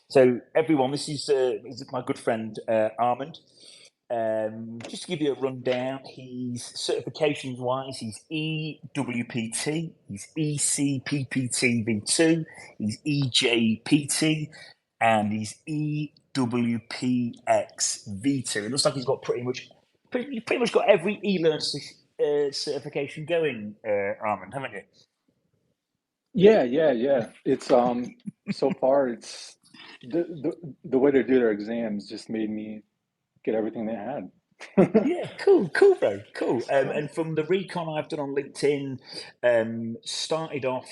So everyone, this is my good friend Armand. Just to give you a rundown, he's certifications wise, he's EWPT, he's ECPPT V2, he's EJPT, and he's EWPX V2. It looks like he's got pretty much got every e-learn certification going, Armand, haven't you? Yeah. It's so far it's the way they do their exams just made me get everything they had. Yeah, cool, bro, cool. And from the recon I've done on LinkedIn, started off,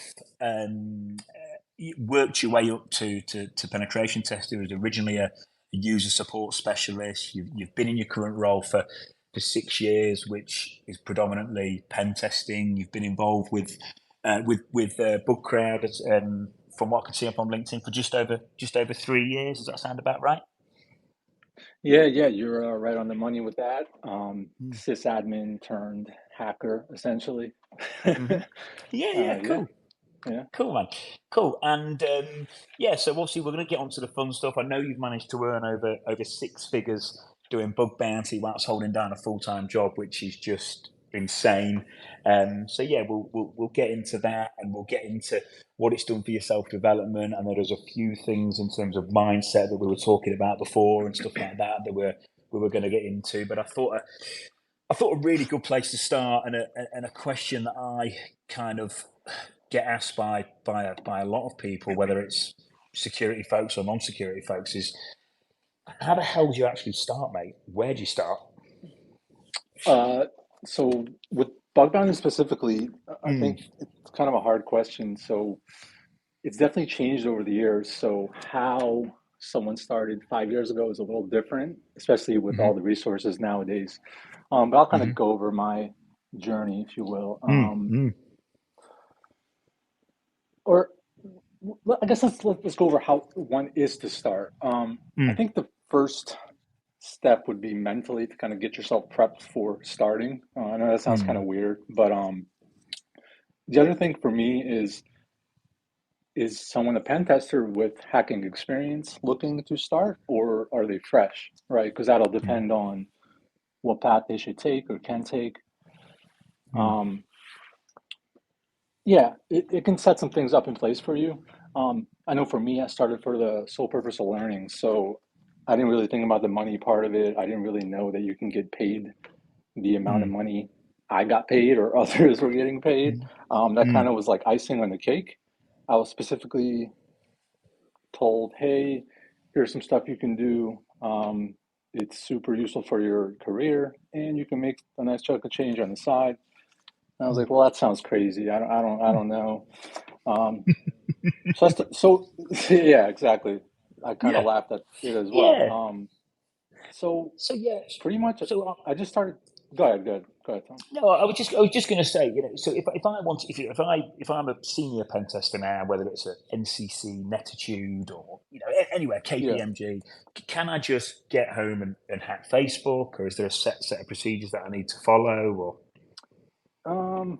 worked your way up to penetration tester. Was originally a user support specialist. You've been in your current role for 6 years, which is predominantly pen testing. You've been involved with Bug Crowd, from what I can see up on LinkedIn, for just over 3 years. Does that sound about right? Yeah, you're right on the money with that. Mm. Sysadmin turned hacker, essentially. Hmm. Yeah, Yeah, cool. yeah. Cool, man. Cool. And yeah, so obviously we're going to get onto the fun stuff. I know you've managed to earn over six figures doing bug bounty whilst holding down a full time job, which is just insane. So yeah, we'll get into that, and we'll get into what it's done for your self development. And there's a few things in terms of mindset that we were talking about before and stuff like that that we were going to get into. But I thought a really good place to start, and a question that I kind of get asked by a lot of people, whether it's security folks or non-security folks, is how the hell do you actually start, mate? Where do you start? Uh, so with bug bounty specifically, I Mm, think it's kind of a hard question. So it's definitely changed over the years. So how someone started 5 years ago is a little different, especially with hmm all the resources nowadays. But I'll kind hmm of go over my journey, if you will. mm, mm, Or I guess let's go over how one is to start. I mm, think the first step would be mentally to kind of get yourself prepped for starting. I know that sounds kind of mm, weird, but the other thing for me is someone a pen tester with hacking experience looking to start, or are they fresh, right? Because that'll mm, depend on what path they should take or can take. mm, Um, yeah, it can set some things up in place for you. I know for me, I started for the sole purpose of learning, so I didn't really think about the money part of it. I didn't really know that you can get paid the amount of mm, money I got paid or others were getting paid. mm, That kind mm, of was like icing on the cake. I was specifically told, hey, here's some stuff you can do. It's super useful for your career, and you can make a nice chunk of change on the side. And I was mm, like, well, that sounds crazy. I don't know. Um, so yeah, exactly. I kind of yeah, laughed at it as well. yeah. So So yeah, pretty much, so I just started. Go ahead, Tom. no, I was just going to say, so if I want, if I'm a senior pen tester now, whether it's at NCC, Netitude, or anywhere Yeah. KPMG, can I just get home and hack Facebook, or is there a set of procedures that I need to follow? Or Um,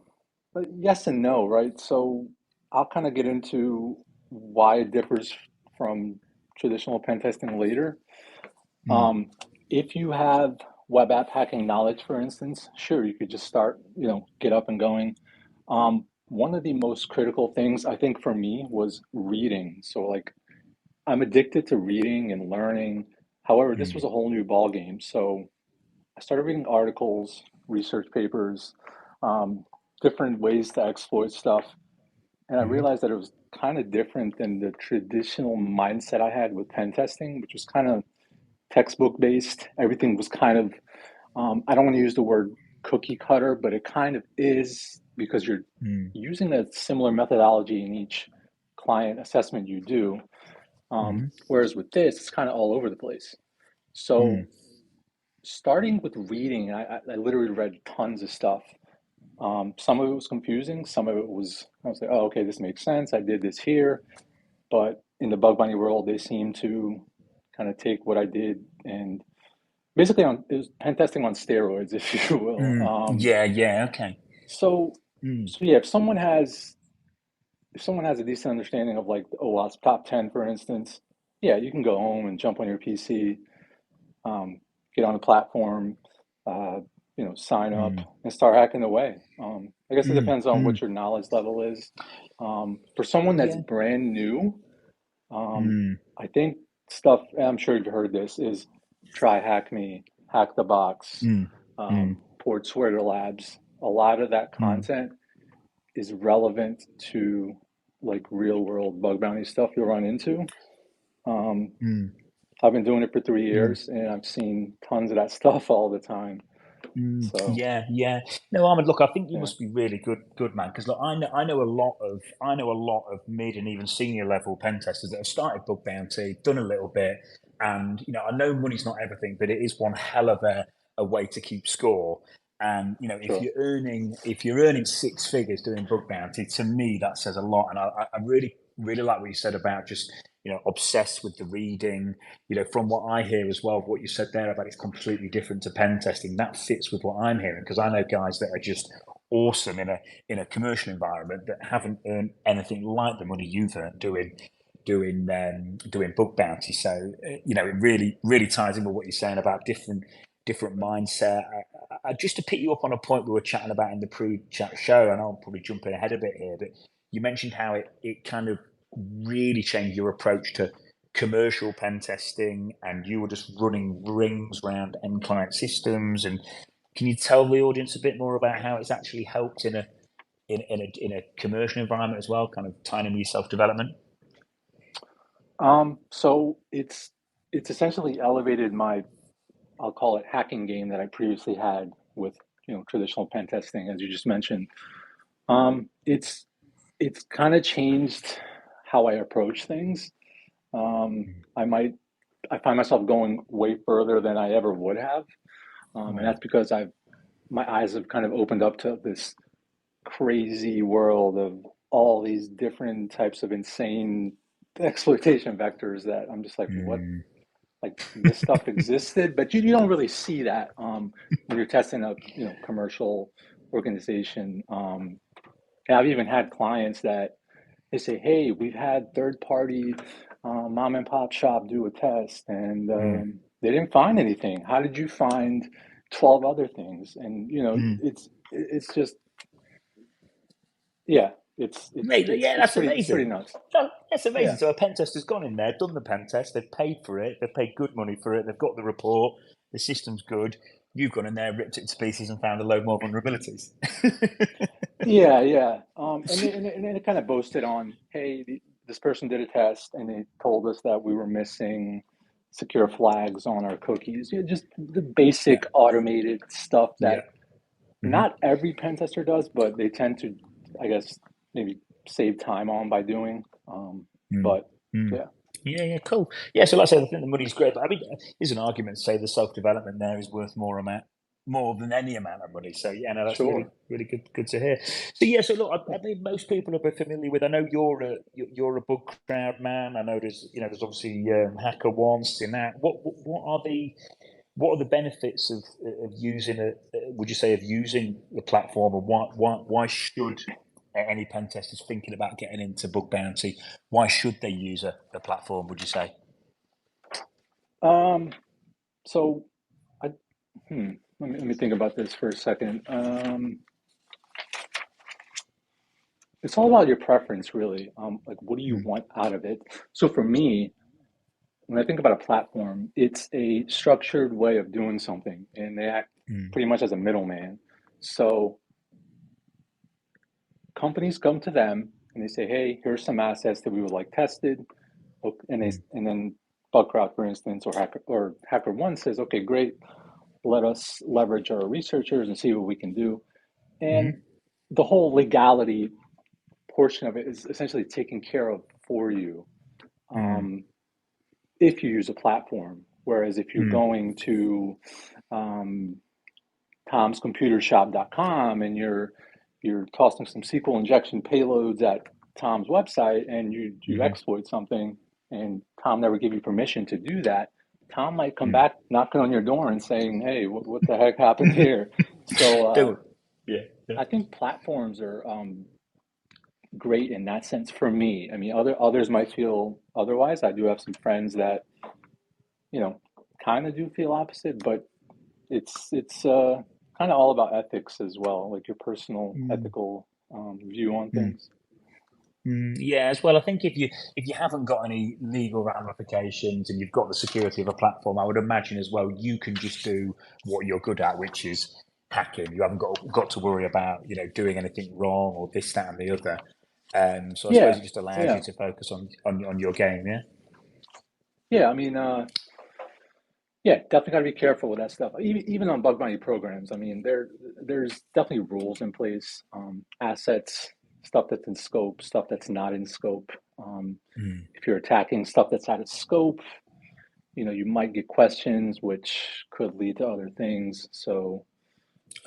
but yes and no, right? So I'll kind of get into why it differs from traditional pen testing later. mm, Um, if you have web app hacking knowledge, for instance, sure, you could just start, get up and going. One of the most critical things I think for me was reading. So like I'm addicted to reading and learning. However, this was mm, a whole new ball game. So I started reading articles, research papers, um, different ways to exploit stuff. And I mm, realized that it was kind of different than the traditional mindset I had with pen testing, which was kind of textbook based. Everything was kind of, I don't want to use the word cookie cutter, but it kind of is because you're mm, using a similar methodology in each client assessment you do. mm, Whereas with this, it's kind of all over the place. So mm, starting with reading, I literally read tons of stuff. Some of it was confusing. Some of it was, I was like, oh, okay, this makes sense. I did this here. But in the bug bunny world, they seem to kind of take what I did and basically it was pen testing on steroids, if you will. yeah, yeah, okay, So, mm, so yeah, if someone has a decent understanding of like the OWASP top 10, for instance, yeah, you can go home and jump on your PC, um, get on a platform, uh, sign up Mm, and start hacking away. I guess it mm, depends on mm, what your knowledge level is. For someone that's yeah. brand new, Mm, I think stuff, and I'm sure you've heard this, is try hack me, hack the box, mm, mm, port sweater labs. A lot of that mm, content is relevant to like real world bug bounty stuff you'll run into. Um, mm. I've been doing it for three Mm. years and I've seen tons of that stuff all the time. So, Yeah, yeah. No, Ahmed, look, I think you yeah, must be really good man. Because look, I know a lot of mid and even senior level pen testers that have started bug bounty, done a little bit, and I know money's not everything, but it is one hell of a way to keep score. And sure. if you're earning six figures doing bug bounty, to me that says a lot. And I really like what you said about just obsessed with the reading. From what I hear as well, what you said there about it's completely different to pen testing, that fits with what I'm hearing because I know guys that are just awesome in a commercial environment that haven't earned anything like the money you've earned doing bug bounty. So it really ties in with what you're saying about different mindset. Just to pick you up on a point we were chatting about in the pre-chat show, and I'll probably jumping ahead a bit here, but you mentioned how it kind of really changed your approach to commercial pen testing, and you were just running rings around end client systems. And can you tell the audience a bit more about how it's actually helped in a commercial environment as well, kind of tying in with your self development? So it's essentially elevated my, I'll call it hacking game that I previously had with, traditional pen testing, as you just mentioned. It's kind of changed how I approach things. I might I find myself going way further than I ever would have, and Mm, that's because my eyes have kind of opened up to this crazy world of all these different types of insane exploitation vectors that I'm just like, what? mm, Like this stuff existed, but you don't really see that when you're testing a commercial organization. And I've even had clients that they say, "Hey, we've had third party mom and pop shop do a test, and mm, they didn't find anything. How did you find 12 other things?" And mm. it's just yeah, Mate, yeah, that's it's pretty amazing. nuts. That's amazing. Yeah, So a pen tester's gone in there, done the pen test, they've paid for it, they've paid good money for it, they've got the report, the system's good. You've gone in there, ripped it to pieces, and found a load more vulnerabilities. yeah, yeah. And it kind of boasted on, hey, this person did a test and they told us that we were missing secure flags on our cookies. Just the Yeah, basic automated stuff yeah. that Hmm. not every pen tester does, but they tend to, I guess, maybe save time on by doing. Mm, But mm. yeah, Yeah, yeah, cool. Yeah, so like I said, I think the money's great, but I mean, there's an argument to say the self development there is worth more than any amount of money. So yeah, no, that's sure. really good to hear. So yeah, so look, I think most people are familiar with. I know you're a book crowd man. I know there's obviously Hacker One, Synat. What are the benefits of using would you say of using the platform, and why should any pen testers thinking about getting into bug bounty, why should they use a platform? Would you say? Um, so I, let me think about this for a second. It's all about your preference, really. Like, what do you Mm, want out of it? So for me, when I think about a platform, it's a structured way of doing something, and they act mm, pretty much as a middleman. So companies come to them and they say, "Hey, here's some assets that we would like tested," mm, and then Bugcrowd, for instance, or HackerOne says, "Okay, great. Let us leverage our researchers and see what we can do." And mm, the whole legality portion of it is essentially taken care of for you. mm, Um, if you use a platform. Whereas if you're mm, going to um, tomscomputershop.com and you're tossing some SQL injection payloads at Tom's website and you mm, exploit something and Tom never gave you permission to do that, Tom might come mm. back knocking on your door and saying, "Hey, what the heck happened here?" So Do it. Yeah, yeah. I think platforms are great in that sense for me. I mean, others might feel otherwise. I do have some friends that, you know, kind of do feel opposite, but it's kind of all about ethics as well, like your personal Mm, ethical view on mm. things. Yeah, as well. I think if you haven't got any legal ramifications and you've got the security of a platform, I would imagine as well you can just do what you're good at, which is hacking. You haven't got to worry about doing anything wrong or this, that, and the other. So I suppose Yeah, it just allows you yeah, to focus on your game. Yeah. yeah. I mean, yeah, definitely got to be careful with that stuff. Even on bug bounty programs, I mean, there's definitely rules in place. Assets, stuff that's in scope, stuff that's not in scope. Um, Mm. if you're attacking stuff that's out of scope, you might get questions, which could lead to other things. So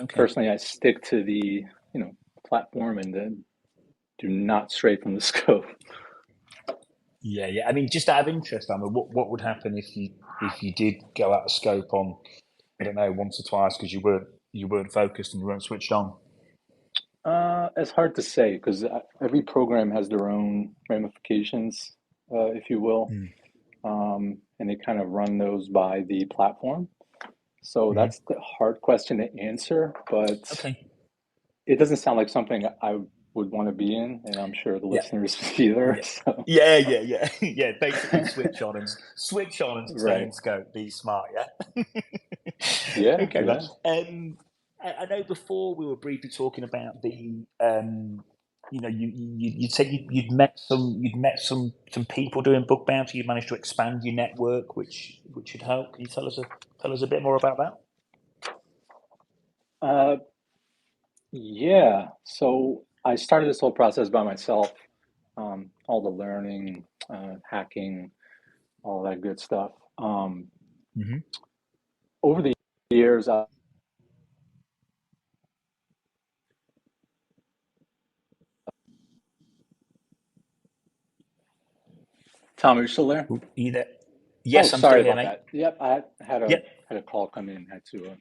Okay. personally, I stick to the platform and then do not stray from the scope. Yeah, yeah. I mean, just out of interest, Emma, what would happen if you did go out of scope on, I don't know, once or twice because you weren't focused and you weren't switched on? It's hard to say because every program has their own ramifications, if you will, Mm. and they kind of run those by the platform. So Hmm. that's the hard question to answer, but Okay. it doesn't sound like something I would want to be in, and I'm sure the Yeah. listeners either. Yeah. So, Yeah, yeah, yeah, yeah. Basically, switch on and stay right. in scope. Be smart, yeah. Yeah, Okay, man. yeah. I know before we were briefly talking about you said you'd met some people doing book bounty. You managed to expand your network, which should help. Can you tell us a bit more about that? Uh, yeah. So I started this whole process by myself, all the learning, hacking, all that good stuff. Hmm. Over the years, Tom, are you still there? Either. Oh, Yes, I'm still sorry here, about mate. that. Yep, I had a Yep. had a call come in, had to.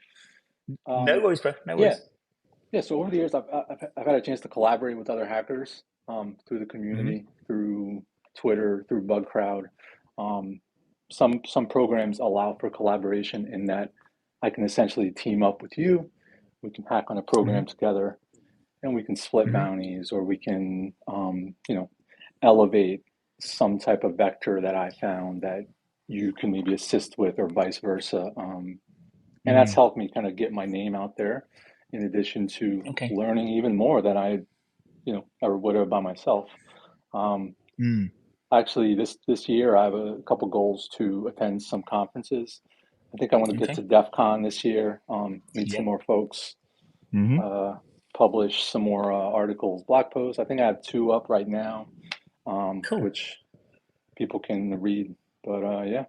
No worries, bro. No Yeah, worries. yeah. So over the years, I've had a chance to collaborate with other hackers through the Hmm. community, through Twitter, through BugCrowd. Um, some programs allow for collaboration in that I can essentially team up with you. We can hack on a program Hmm. together, and we can split Hmm. bounties, or we can elevate some type of vector that I found that you can maybe assist with, or vice versa. And that's Hmm. helped me kind of get my name out there, in addition to Okay. learning even more than I ever would have by myself. Um, Mm. Actually, this year I have a couple goals to attend some conferences. I think I want to get Okay. to DEF CON this year, meet some Yep. more folks, Hmm. uh, publish some more articles, blog posts. I think I have two up right now, Cool. which people can read. But yeah,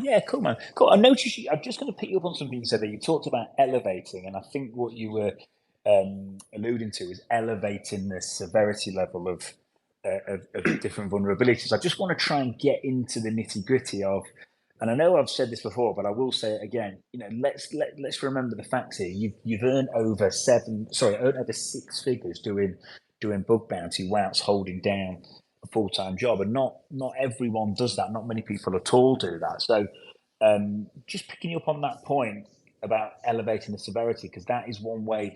Yeah, cool, man. Cool. I noticed I'm just going to pick you up on something you said there. You talked about elevating, and I think what you were alluding to is elevating the severity level of different vulnerabilities. I just want to try and get into the nitty gritty of, and I know I've said this before, but I will say it again. Let's remember the facts here. You've earned over six figures doing bug bounty whilst holding down a full time job, and not everyone does that. Not many people at all do that. So, just picking you up on that point about elevating the severity, because that is one way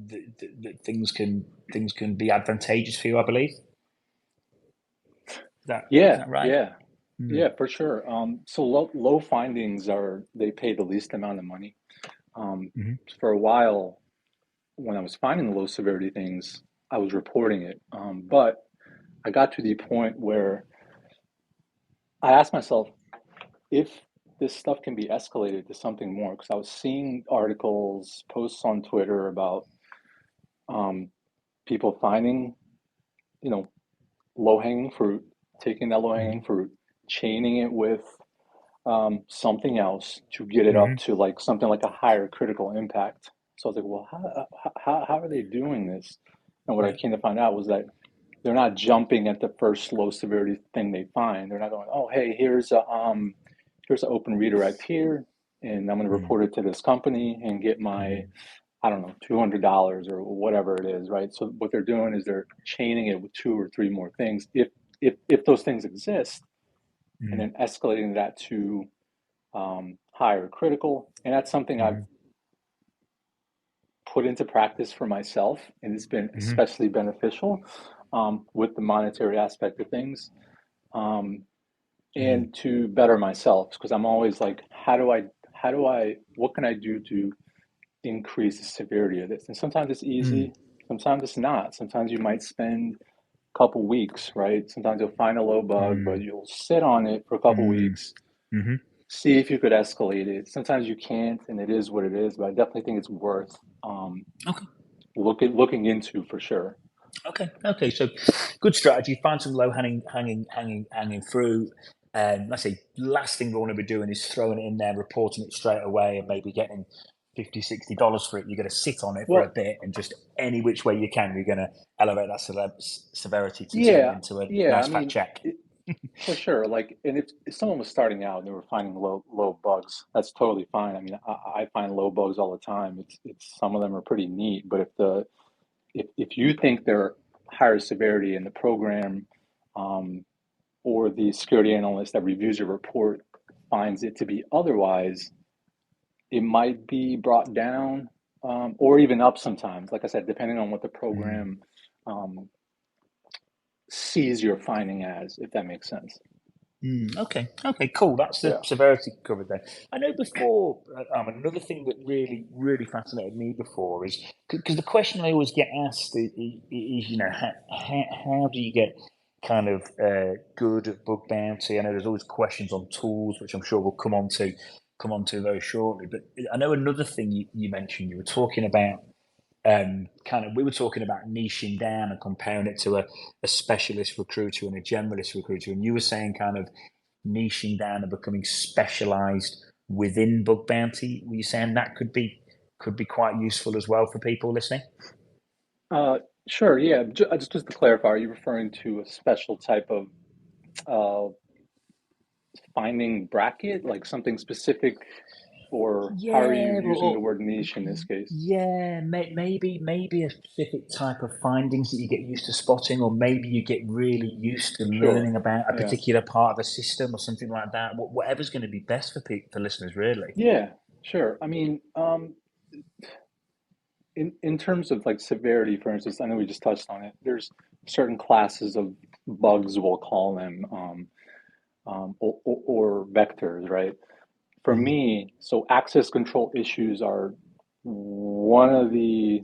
that things can be advantageous for you, I believe. Is yeah, that right? yeah, Mm. yeah, for sure. So low findings they pay the least amount of money. Um, Hmm. for a while, when I was finding the low severity things, I was reporting it. But I got to the point where I asked myself if this stuff can be escalated to something more, because I was seeing articles, posts on Twitter about um, people finding, you know, low hanging fruit, taking that low hanging Hmm. fruit, chaining it with something else to get it up Hmm. to like something like a higher critical impact. So I was like, well, how are they doing this? And what I Yeah. came to find out was that they're not jumping at the first low severity thing they find. They're not going, oh, hey, here's an open redirect here, and I'm going to Mm. report it to this company and get my Hmm. I don't know, $200 or whatever it is, right? So what they're doing is they're chaining it with two or three more things, if those things exist, and Mm, then escalating that to higher critical. And that's something I've mm, put into practice for myself, and it's been mm, especially beneficial with the monetary aspect of things, um, mm, and to better myself, because I'm always like, what can I do to increase the severity of this? And sometimes it's mm, easy, sometimes it's not. Sometimes you might spend a couple weeks, right? Sometimes you'll find a low bug, but mm, you'll sit on it for a couple mm, weeks, mm. see if you could escalate it. Sometimes you can't, and it is what it is. But I definitely think it's worth Okay. looking into for sure. Okay. Okay. So, good strategy. Find some low hanging fruit. Let's say last thing we want to be doing is throwing it in there, reporting it straight away, and maybe getting 50, $60 for it. You're going to sit on it for a Well, bit, and just any which way you can, you're going to elevate that severity to turn it yeah, into a yeah. I nice fat mean, check. for sure. Like, and if someone was starting out and they were finding low bugs, that's totally fine. I mean, I find low bugs all the time. It's some of them are pretty neat, but if you think they're higher severity and the program um, or the security analyst that reviews your report finds it to be otherwise, it might be brought down or even up sometimes. Like I said, depending on what the Mm. program um, sees your finding as, if that makes sense. Okay. Okay. Cool. That's the Yeah. severity covered there. I know before. Another thing that really fascinated me before is because the question I always get asked is, how do you get kind of good at bug bounty? I know there's always questions on tools, which I'm sure we'll come on to very shortly. But I know another thing you mentioned. You were talking about we were talking about niching down and comparing it to a specialist recruiter and a generalist recruiter, and you were saying kind of niching down and becoming specialized within bug bounty. Were you saying that could be quite useful as well for people listening? Uh, sure. Yeah. Just to clarify, are you referring to a special type of uh, finding bracket, like something specific, or how are you Yeah, using the word niche in this case? yeah, maybe a specific type of findings that you get used to spotting, or maybe you get really used to Sure. learning about a Yeah. particular part of a system or something like that. Whatever's going to be best for listeners, really. Yeah. Sure. I mean, in terms of like severity, for instance, I know we just touched on it. There's certain classes of bugs, we'll call them, or vectors, right? For Mm. me, so access control issues are one of the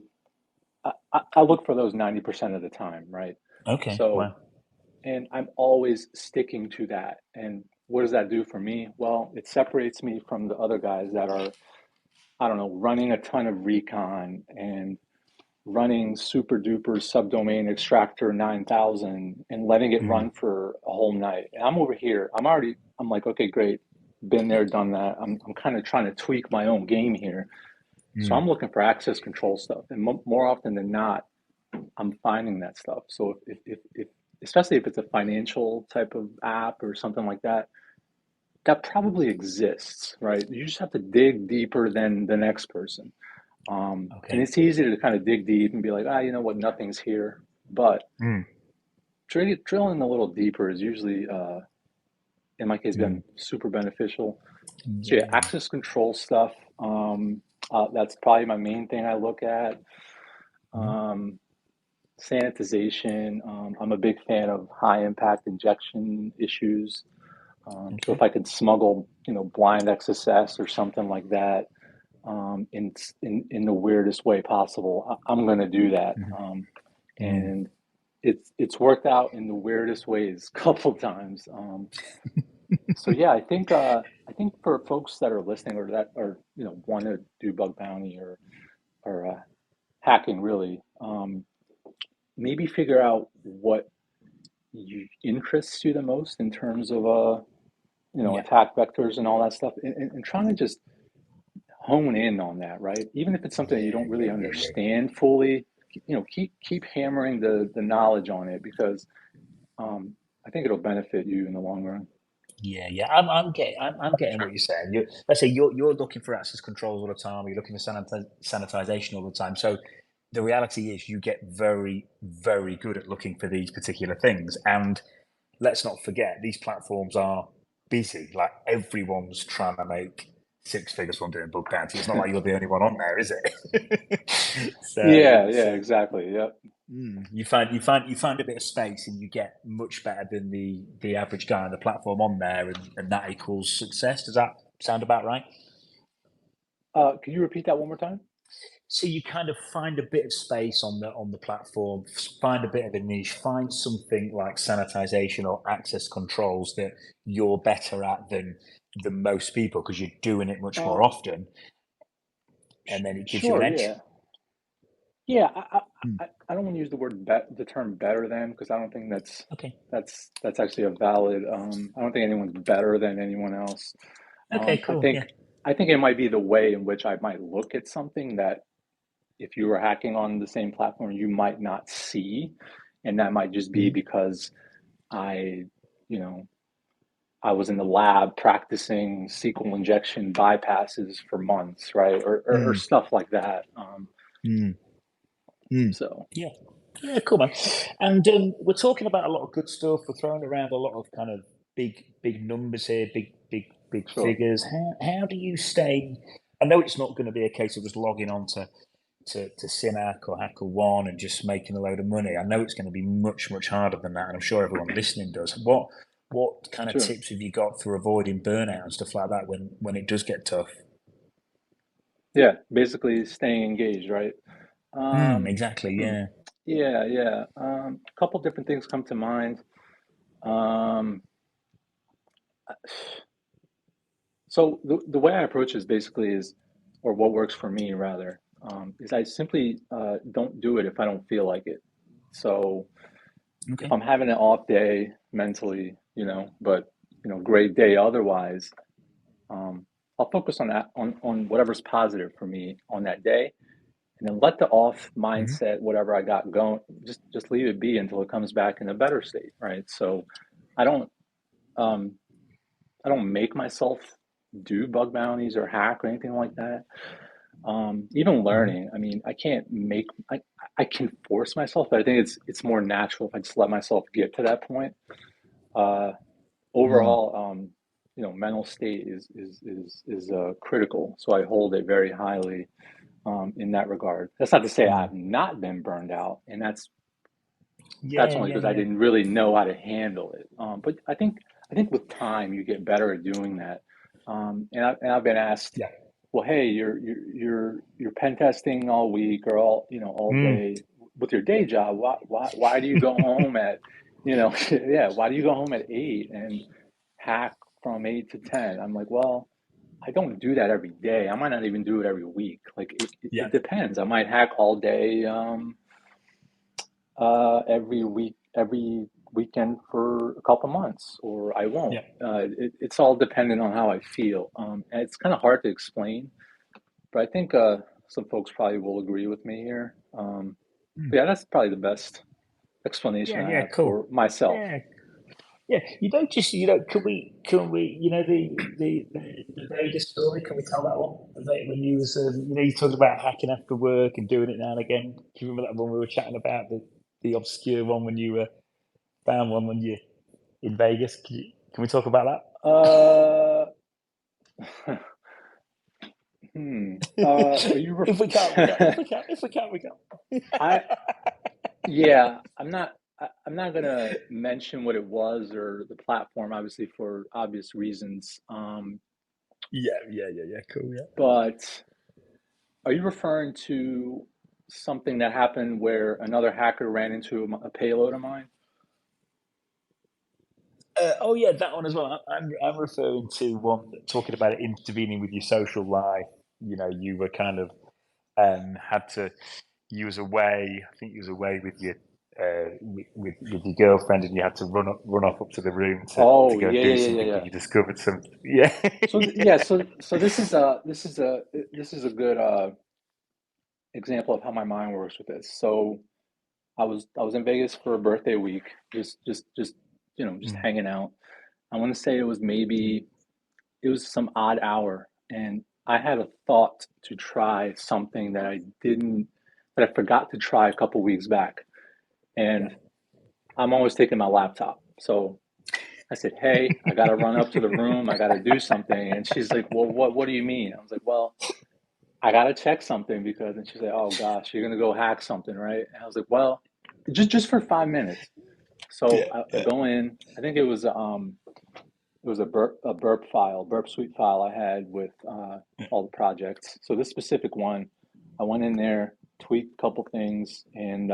I look for those 90% of the time, right? Okay, So, well, and I'm always sticking to that. And what does that do for me? Well, it separates me from the other guys that are, I don't know, running a ton of recon and running super duper subdomain extractor 9000 and letting it mm, run for a whole night. And I'm over here. I'm like, okay, great. Been there, done that. I'm kind of trying to tweak my own game here. So mm, I'm looking for access control stuff. And more often than not, I'm finding that stuff. So if especially if it's a financial type of app or something like that, that probably exists, right? You just have to dig deeper than the next person. And okay. it's easy to kind of dig deep and be like, you know what, nothing's here. But Mm, drilling a little deeper is usually, in my case, mm, been super beneficial. So yeah, yeah. access control stuff. That's probably my main thing I look at. Mm, Um, Sanitization. I'm a big fan of high impact injection issues. So if okay. I could smuggle, blind XSS or something like that, in the weirdest way possible, I'm going to do that. Mm, mm. And it's worked out in the weirdest ways a couple times. So yeah, I think for folks that are listening or that are want to do bug bounty or hacking really, maybe figure out what interests you the most in terms of Yeah. attack vectors and all that stuff, and trying to just hone in on that, right? Even if it's something that you don't really understand fully, keep hammering the knowledge on it because I think it'll benefit you in the long run. Yeah. I'm getting what you're saying. Let's say you're looking for access controls all the time. You're looking for sanitization all the time. So the reality is, you get very, very good at looking for these particular things. And let's not forget, these platforms are busy. Like, everyone's trying to make six figures from doing bug bounty. It's not like you're the only one on there, is it? Yeah, yeah, exactly. Yep. You find a bit of space, and you get much better than the average guy on the platform on there, and that equals success. Does that sound about right? Could you repeat that one more time? So you kind of find a bit of space on the platform, find a bit of a niche, find something like sanitization or access controls that you're better at than most people, because you're doing it much more Uh, often, and then it gives you an sure, edge. yeah. Yeah, Mm, I don't want to use the term better than, because I don't think okay. that's actually a valid. I don't think anyone's better than anyone else. Okay. I Cool. think Yeah. I think it might be the way in which I might look at something that if you were hacking on the same platform, you might not see, and that might just be Mhm. because I, you know, I was in the lab practicing SQL injection bypasses for months, right? Or Mm, stuff like that. mm, mm. So Yeah. Yeah, cool, man. And we're talking about a lot of good stuff. We're throwing around a lot of kind of big numbers here, big sure. figures. How do you stay? I know it's not going to be a case of just logging on to Synac or HackerOne and just making a load of money. I know it's going to be much harder than that, and I'm sure everyone listening does. What kind of Sure. tips have you got for avoiding burnout and stuff like that when it does get tough? Yeah, basically staying engaged, right? Um, Exactly. hmm. Yeah. Yeah, yeah. A couple different things come to mind. Um, so the way I approach this basically is, or what works for me rather, is I simply don't do it if I don't feel like it. So if Okay. I'm having an off day mentally, but great day otherwise, I'll focus on that on whatever's positive for me on that day, and then let the off Hmm. mindset, whatever I got going, just leave it be until it comes back in a better state, right? So I don't um, I don't make myself do bug bounties or hack or anything like that. Even Hmm. learning, I mean, I can't make I can force myself, but I think it's more natural if I just let myself get to that point. Uh, Mm. Overall, mental state is critical, so I hold it very highly in that regard. That's not to say Mm. I've not been burned out, and that's Yeah. only Yeah. because I Yeah. didn't really know how to handle it. But I think with time you get better at doing that. And I've been asked, Yeah. well, hey, you're pen testing all week or all Mm. day with your day job. Why do you go home at yeah, why do you go home at 8 and hack from 8 to 10? I'm like, well, I don't do that every day. I might not even do it every week. Like Yeah. it depends. I might hack all day. Every week, every weekend for a couple months, or I won't. Yeah. It's all dependent on how I feel. And it's kind of hard to explain, but I think some folks probably will agree with me here. Mm. But yeah, that's probably the best explanation Yeah. I Yeah. have Cool. for myself. Yeah. Yeah. Can we, the Vegas story? Can we tell that one? When you was, you talked about hacking after work and doing it now and again. Do you remember that one we were chatting about, the obscure one when you found one when you in Vegas? Can we talk about Uh, that? are you If we can't, we can't. If we ref- can't, if we can't, we can't. I Yeah, I'm not gonna mention what it was or the platform, obviously for obvious reasons. Yeah. Cool. Yeah. But are you referring to something that happened where another hacker ran into a payload of mine? Oh yeah, that one as well. I'm referring to one talking about it intervening with your social life. You were kind of had to. You was away. I think you was away with your with your girlfriend, and you had to run off up to the room to Oh, go and yeah, do yeah, yeah, yeah, something yeah. because you discovered some. Yeah. Yeah, so this is a good example of how my mind works with this. So I was in Vegas for a birthday week, just Mm, hanging out. I want to say it was some odd hour, and I had a thought to try something that I forgot to try a couple weeks back. Yeah. And I'm always taking my laptop. So I said, "Hey, I got to run up to the room. I got to do something." And she's like, "Well, what do you mean?" I was like, "Well, I got to check something because," and she's like, "Oh gosh, you're going to go hack something, right?" And I was like, "Well, just for 5 minutes." So Yeah. I Yeah. go in. I think it was burp suite file I had with all the projects. So this specific one, I went in there, tweaked a couple things, and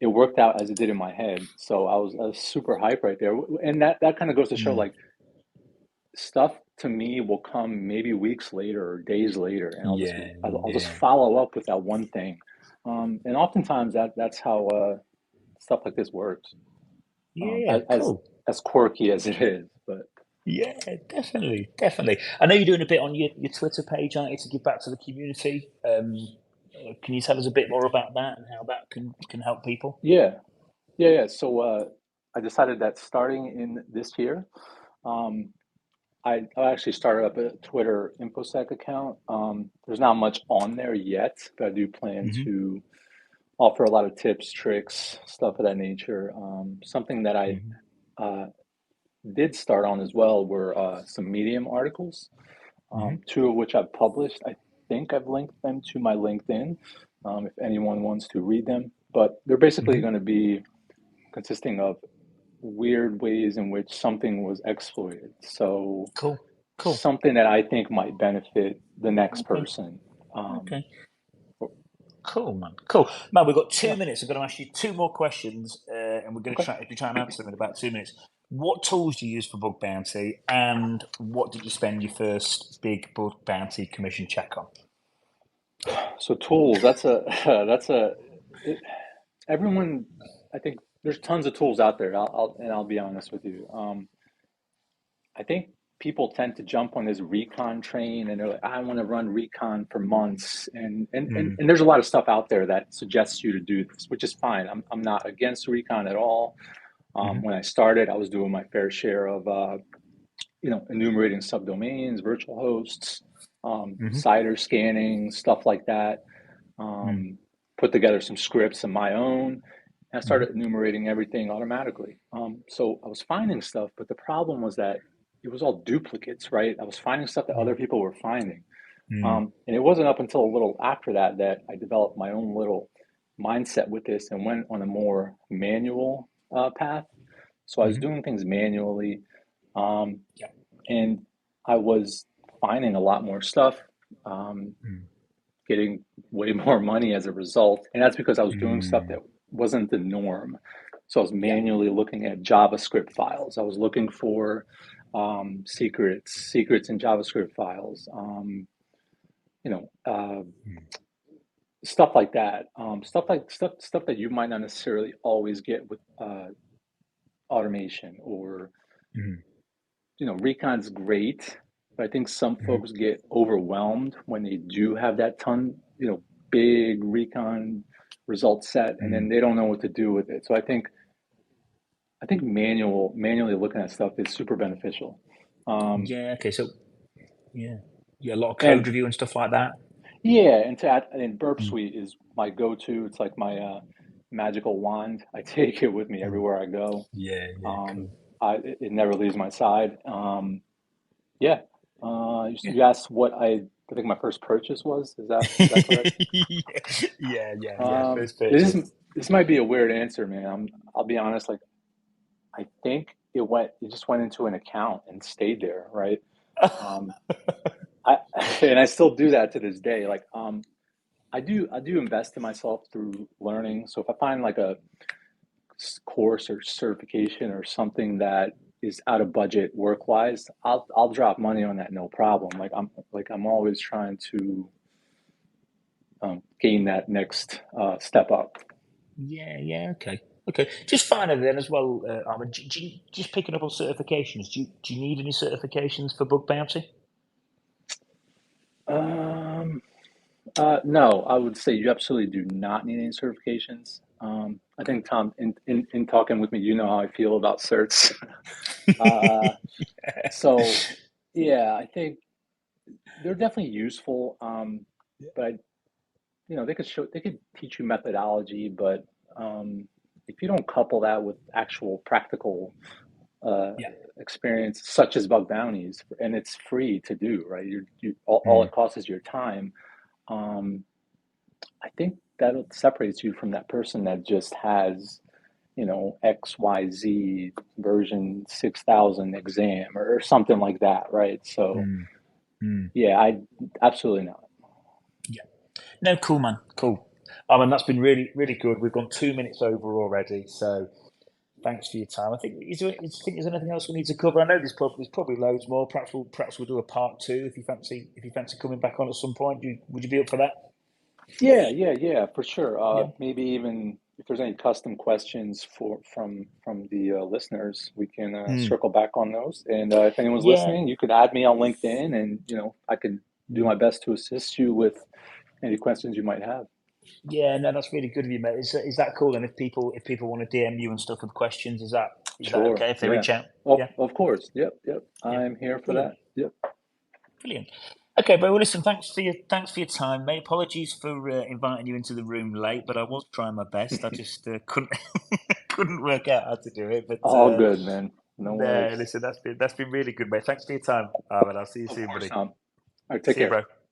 it worked out as it did in my head. So I was super hyped right there, and that kind of goes to show Mm. like stuff to me will come maybe weeks later or days later, and Yeah. I'll just Yeah. follow up with that one thing. And oftentimes that's how stuff like this works. Yeah. Yeah. As Cool. as quirky as it is, but Yeah, definitely, definitely. I know you're doing a bit on your Twitter page, aren't you, to give back to the community. Can you tell us a bit more about that and how that can help people? yeah, yeah. So I decided that starting in this year, um, I actually started up a Twitter InfoSec account. There's not much on there yet, but I do plan Hmm. to offer a lot of tips, tricks, stuff of that nature. Something that I Hmm. uh, did start on as well were some Medium articles, Hmm. two of which I've published. I think I've linked them to my LinkedIn if anyone wants to read them. But they're basically Hmm. going to be consisting of weird ways in which something was exploited. So Cool, cool. something that I think might benefit the next Okay, person. Um, okay. Cool, man. Cool, man. We've got yeah. 2 minutes. I'm going to ask you two more questions, and we're going to Okay. try and answer them in about 2 minutes. What tools do you use for bug bounty, and what did you spend your first big bug bounty commission check on? So tools. That's a. It, everyone. I think there's tons of tools out there. I'll be honest with you. I think people tend to jump on this recon train and they're like, I want to run recon for months. Mm. And there's a lot of stuff out there that suggests you to do this, which is fine. I'm not against recon at all. Hmm. When I started, I was doing my fair share of, enumerating subdomains, virtual hosts, Hmm. CIDR scanning, stuff like that. Mm. Um, put together some scripts of my own. And I Hmm. started enumerating everything automatically. So I was finding stuff, but the problem was that it was all duplicates, right? I was finding stuff that other people were finding. Mm. And it wasn't up until a little after that that I developed my own little mindset with this and went on a more manual path. So I was Hmm. doing things manually, um, Yeah. and I was finding a lot more stuff, um, Mm. getting way more money as a result. And that's because I was doing stuff Mm. that wasn't the norm. So I was Yeah. manually looking at JavaScript files. I was looking for secrets in JavaScript files. You know, Mm. stuff like that. Stuff that you might not necessarily always get with automation or Mm. recon's great, but I think some Mhm. folks get overwhelmed when they do have that big recon result set, and then Mm. they don't know what to do with it. So I think manually looking at stuff is super beneficial. Um, Yeah. Okay. So yeah, yeah, a lot of code and review and stuff like that. yeah, and Burp Mm. Suite is my go-to. It's like my magical wand. I take it with me Mm. everywhere I go. Yeah. Yeah. Um, Cool. it never leaves my side. Yeah. Yeah. You asked what I think my first purchase was. Is that correct? Yeah. Yeah. Yeah. First This purchase. is this might be a weird answer, man. I'll be honest. Like I think it just went into an account and stayed there, right? Um, I and I still do that to this day. Like I do invest in myself through learning. So if I find like a course or certification or something that is out of budget work wise, I'll drop money on that no problem. I'm always trying to gain that next step up. Yeah. Yeah. Okay. Okay. Just finally then as well, Armand, just picking up on certifications. Do you need any certifications for bug bounty? Um, no, I would say you absolutely do not need any certifications. I think Tom, in talking with me, you know how I feel about certs. Uh, so yeah, I think they're definitely useful. But they could teach you methodology, but um, if you don't couple that with actual practical uh, Yeah. experience, such as bug bounties, and it's free to do, right? All Mm, it costs is your time. Um, I think that separates you from that person that just has, XYZ version 6,000 exam or something like that, right? So, mm, mm. yeah, I absolutely not. Yeah. No, cool, man. Cool. And that's been really, really good. We've gone 2 minutes over already, so thanks for your time. I think there's anything else we need to cover? I know there's probably loads more. Perhaps we'll do a part two if you fancy coming back on at some point. Would you be up for that? Yeah, for sure. Yeah. Maybe even if there's any custom questions from the listeners, we can Mm. circle back on those. And if anyone's Yeah. listening, you could add me on LinkedIn, and I could do Mm. my best to assist you with any questions you might have. Yeah, no, that's really good of you, mate. Is that cool? And if people want to DM you and stuff with questions, is that Sure. okay if they Yeah. reach out? Of Yeah, of course. Yep. yeah, I'm here for brilliant, that. Yep. brilliant. Okay, bro. Well, listen, thanks for your time, mate. Apologies for inviting you into the room late, but I was trying my best. I just couldn't couldn't work out how to do it. But All good, man. No no, worries. listen, that's been really good, mate. Thanks for your time, and I'll see you Of soon, course, buddy. Tom. All right, take See you, care. bro.